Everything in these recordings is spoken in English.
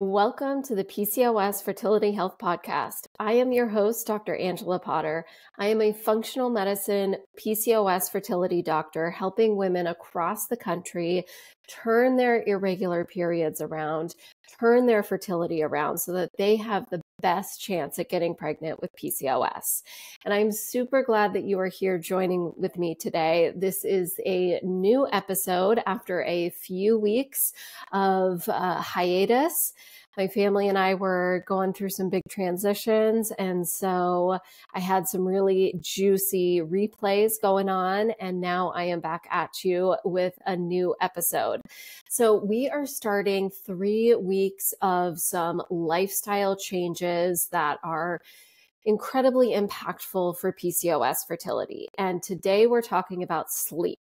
Welcome to the PCOS Fertility Health Podcast. I am your host, Dr. Angela Potter. I am a functional medicine PCOS fertility doctor helping women across the country turn their irregular periods around, turn their fertility around so that they have the best chance at getting pregnant with PCOS. And I'm super glad that you are here joining with me today. This is a new episode after a few weeks of hiatus. My family and I were going through some big transitions, and so I had some really juicy replays going on, and now I am back at you with a new episode. So we are starting 3 weeks of some lifestyle changes that are incredibly impactful for PCOS fertility. And today we're talking about sleep.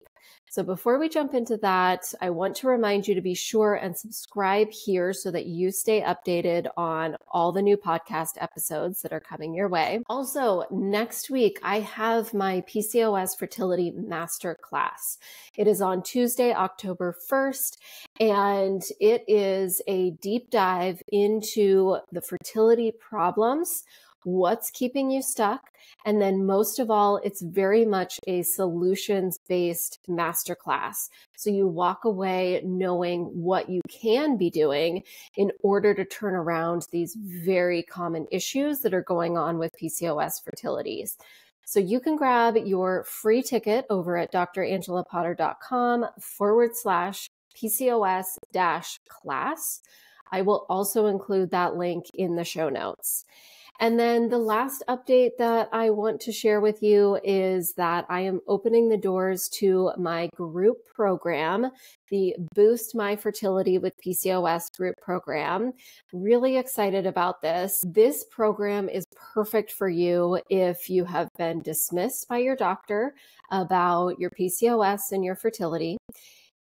So before we jump into that, I want to remind you to be sure and subscribe here so that you stay updated on all the new podcast episodes that are coming your way. Also, next week, I have my PCOS Fertility Masterclass. It is on Tuesday, October 1st, and it is a deep dive into the fertility problems, what's keeping you stuck, and then most of all, it's very much a solutions-based masterclass. So you walk away knowing what you can be doing in order to turn around these very common issues that are going on with PCOS fertilities. So you can grab your free ticket over at drangelapotter.com/PCOS-class. I will also include that link in the show notes. And then the last update that I want to share with you is that I am opening the doors to my group program, the Boost My Fertility with PCOS group program. Really excited about this. This program is perfect for you if you have been dismissed by your doctor about your PCOS and your fertility.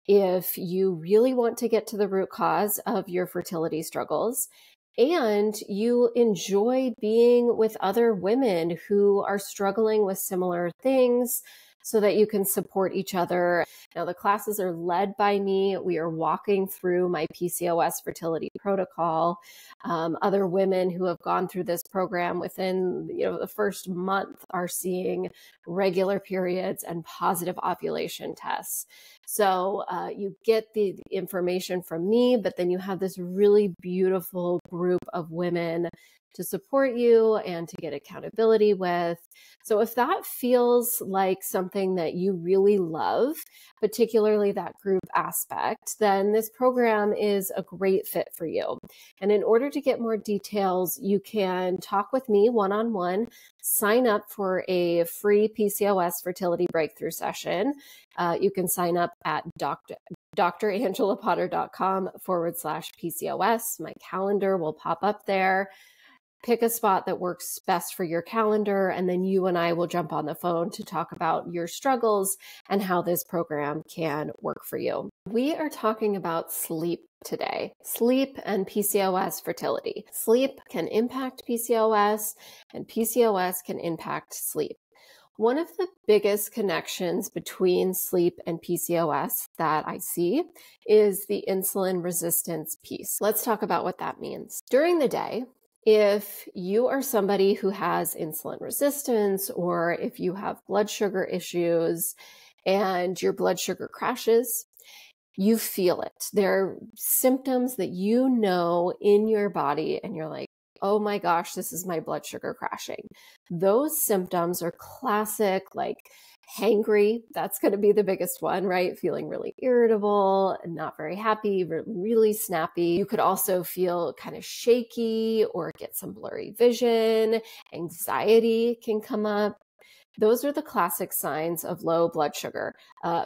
If you really want to get to the root cause of your fertility struggles, and you enjoy being with other women who are struggling with similar things so that you can support each other. Now, the classes are led by me. We are walking through my PCOS fertility protocol. Other women who have gone through this program within the first month are seeing regular periods and positive ovulation tests. So you get the information from me, but then you have this really beautiful group of women to support you and to get accountability with. So if that feels like something that you really love, particularly that group aspect, then this program is a great fit for you. And in order to get more details, you can talk with me one-on-one, sign up for a free PCOS Fertility Breakthrough Session. You can sign up at drangelapotter.com/PCOS. My calendar will pop up there. Pick a spot that works best for your calendar, and then you and I will jump on the phone to talk about your struggles and how this program can work for you. We are talking about sleep today. Sleep and PCOS fertility. Sleep can impact PCOS, and PCOS can impact sleep. One of the biggest connections between sleep and PCOS that I see is the insulin resistance piece. Let's talk about what that means. During the day, if you are somebody who has insulin resistance, or if you have blood sugar issues and your blood sugar crashes, you feel it. There are symptoms that you know in your body and you're like, oh my gosh, this is my blood sugar crashing. Those symptoms are classic, like hangry. That's going to be the biggest one, right? Feeling really irritable and not very happy, really snappy. You could also feel kind of shaky or get some blurry vision. Anxiety can come up. Those are the classic signs of low blood sugar.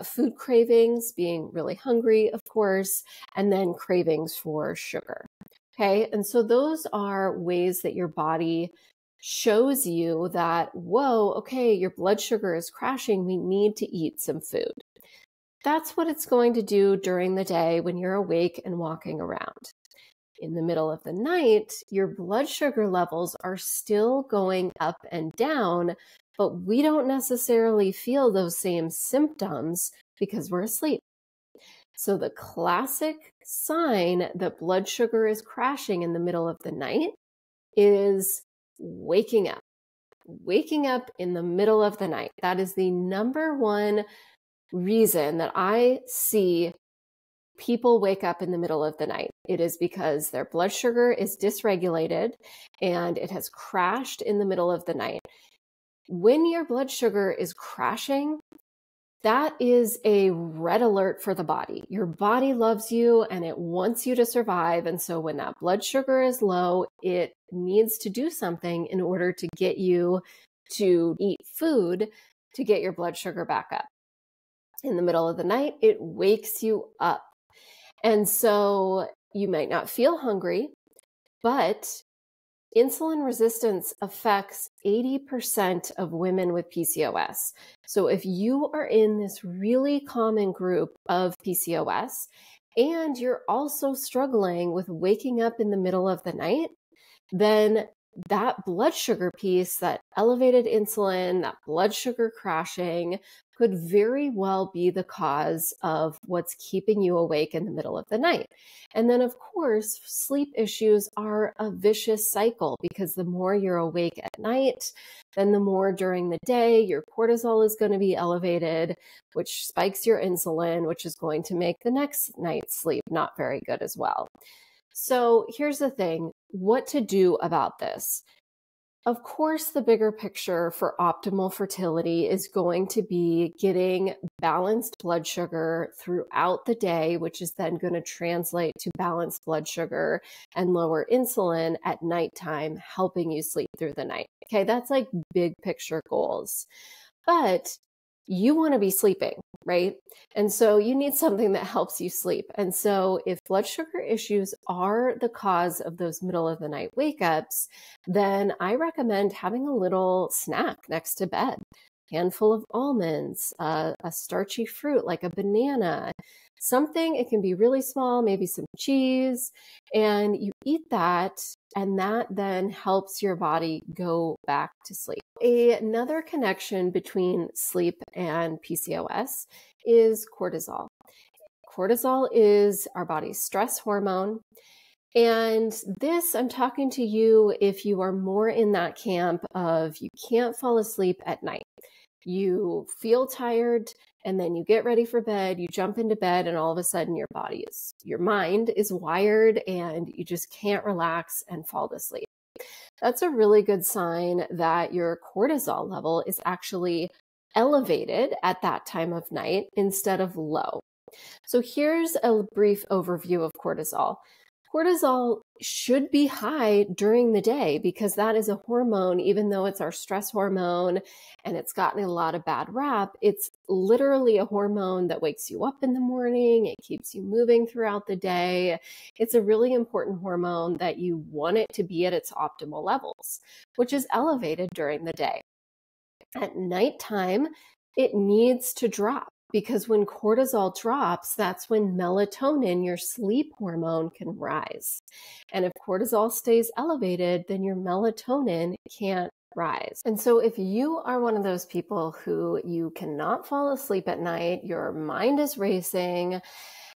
Food cravings, being really hungry, of course, and then cravings for sugar. Okay, and so those are ways that your body shows you that, whoa, okay, your blood sugar is crashing. We need to eat some food. That's what it's going to do during the day when you're awake and walking around. In the middle of the night, your blood sugar levels are still going up and down, but we don't necessarily feel those same symptoms because we're asleep. So the classic sign that blood sugar is crashing in the middle of the night is waking up. Waking up in the middle of the night. That is the number one reason that I see people wake up in the middle of the night. It is because their blood sugar is dysregulated and it has crashed in the middle of the night. When your blood sugar is crashing, that is a red alert for the body. Your body loves you and it wants you to survive. And so when that blood sugar is low, it needs to do something in order to get you to eat food to get your blood sugar back up. In the middle of the night, it wakes you up. And so you might not feel hungry, but insulin resistance affects 80% of women with PCOS. So if you are in this really common group of PCOS and you're also struggling with waking up in the middle of the night, then that blood sugar piece, that elevated insulin, that blood sugar crashing could very well be the cause of what's keeping you awake in the middle of the night. And then, of course, sleep issues are a vicious cycle because the more you're awake at night, then the more during the day, your cortisol is going to be elevated, which spikes your insulin, which is going to make the next night's sleep not very good as well. So here's the thing, what to do about this. Of course, the bigger picture for optimal fertility is going to be getting balanced blood sugar throughout the day, which is then going to translate to balanced blood sugar and lower insulin at nighttime, helping you sleep through the night. Okay, that's like big picture goals. But you want to be sleeping, right? And so you need something that helps you sleep. And so if blood sugar issues are the cause of those middle of the night wake ups, then I recommend having a little snack next to bed, handful of almonds, a starchy fruit like a banana, something, it can be really small, maybe some cheese, and you eat that, and that then helps your body go back to sleep. Another connection between sleep and PCOS is cortisol. Cortisol is our body's stress hormone. And this, I'm talking to you if you are more in that camp of you can't fall asleep at night. You feel tired and then you get ready for bed, you jump into bed, and all of a sudden your mind is wired and you just can't relax and fall asleep. That's a really good sign that your cortisol level is actually elevated at that time of night instead of low. So here's a brief overview of cortisol. Cortisol should be high during the day because that is a hormone, even though it's our stress hormone and it's gotten a lot of bad rap, it's literally a hormone that wakes you up in the morning. It keeps you moving throughout the day. It's a really important hormone that you want it to be at its optimal levels, which is elevated during the day. At nighttime, it needs to drop. Because when cortisol drops, that's when melatonin, your sleep hormone, can rise. And if cortisol stays elevated, then your melatonin can't rise. And so if you are one of those people who you cannot fall asleep at night, your mind is racing,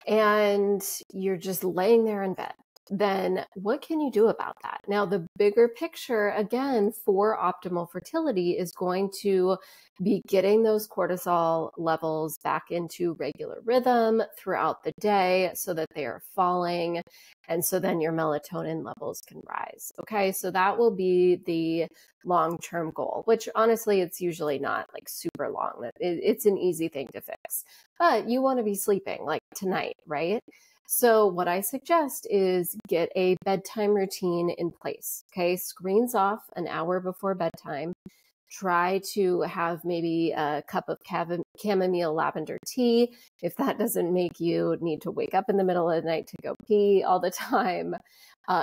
and you're just laying there in bed, then what can you do about that? Now, the bigger picture, again, for optimal fertility is going to be getting those cortisol levels back into regular rhythm throughout the day so that they are falling. And so then your melatonin levels can rise. Okay, so that will be the long-term goal, which honestly, it's usually not like super long. It's an easy thing to fix, but you want to be sleeping like tonight, right? So what I suggest is get a bedtime routine in place. Okay, screens off an hour before bedtime. Try to have maybe a cup of chamomile lavender tea. If that doesn't make you need to wake up in the middle of the night to go pee all the time,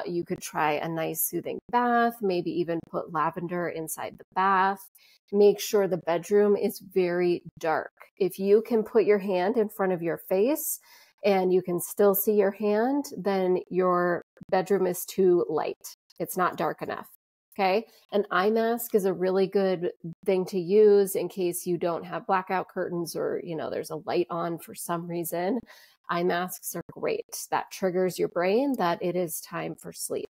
you could try a nice soothing bath, maybe even put lavender inside the bath. Make sure the bedroom is very dark. If you can put your hand in front of your face and you can still see your hand, then your bedroom is too light. It's not dark enough. Okay. An eye mask is a really good thing to use in case you don't have blackout curtains or, there's a light on for some reason. eye masks are great. That triggers your brain that it is time for sleep.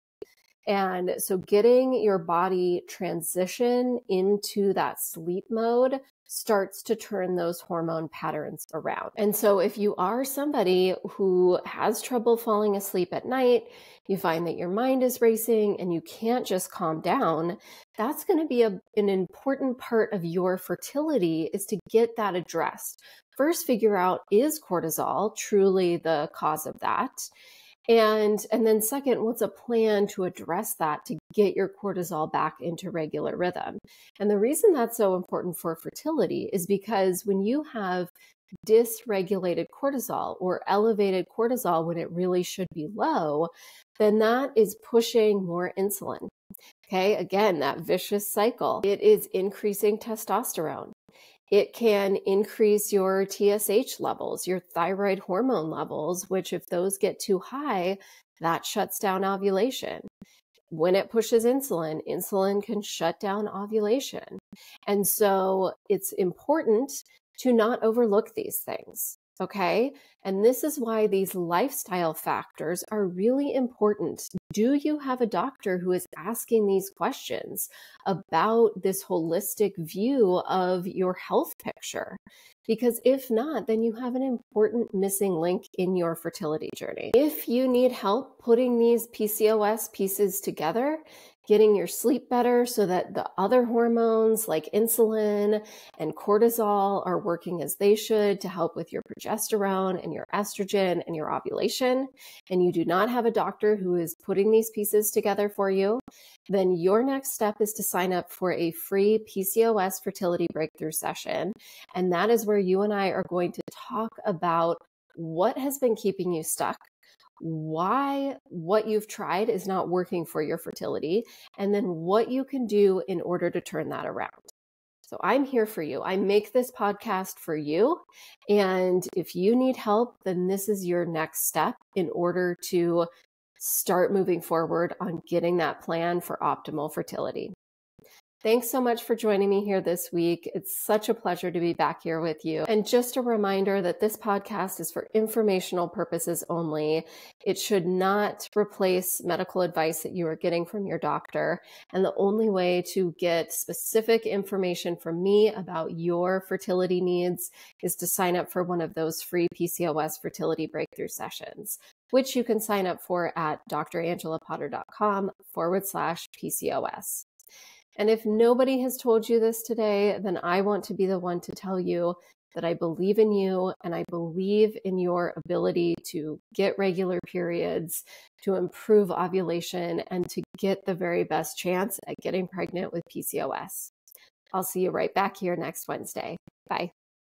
And so getting your body transition into that sleep mode starts to turn those hormone patterns around. And so if you are somebody who has trouble falling asleep at night, you find that your mind is racing and you can't just calm down, that's going to be an important part of your fertility, is to get that addressed. First, figure out, is cortisol truly the cause of that? And then second, what's a plan to address that to get your cortisol back into regular rhythm? And the reason that's so important for fertility is because when you have dysregulated cortisol or elevated cortisol when it really should be low, then that is pushing more insulin. Okay, again, that vicious cycle. It is increasing testosterone. It can increase your TSH levels, your thyroid hormone levels, which if those get too high, that shuts down ovulation. When it pushes insulin, insulin can shut down ovulation. And so it's important to not overlook these things. Okay. And this is why these lifestyle factors are really important. Do you have a doctor who is asking these questions about this holistic view of your health picture? Because if not, then you have an important missing link in your fertility journey. If you need help putting these PCOS pieces together, getting your sleep better so that the other hormones like insulin and cortisol are working as they should to help with your progesterone and your estrogen and your ovulation, and you do not have a doctor who is putting these pieces together for you, then your next step is to sign up for a free PCOS Fertility Breakthrough Session. And that is where you and I are going to talk about what has been keeping you stuck, why what you've tried is not working for your fertility, and then what you can do in order to turn that around. So I'm here for you. I make this podcast for you. And if you need help, then this is your next step in order to start moving forward on getting that plan for optimal fertility. Thanks so much for joining me here this week. It's such a pleasure to be back here with you. And just a reminder that this podcast is for informational purposes only. It should not replace medical advice that you are getting from your doctor. And the only way to get specific information from me about your fertility needs is to sign up for one of those free PCOS fertility breakthrough sessions, which you can sign up for at drangelapotter.com/PCOS. And if nobody has told you this today, then I want to be the one to tell you that I believe in you and I believe in your ability to get regular periods, to improve ovulation, and to get the very best chance at getting pregnant with PCOS. I'll see you right back here next Wednesday. Bye.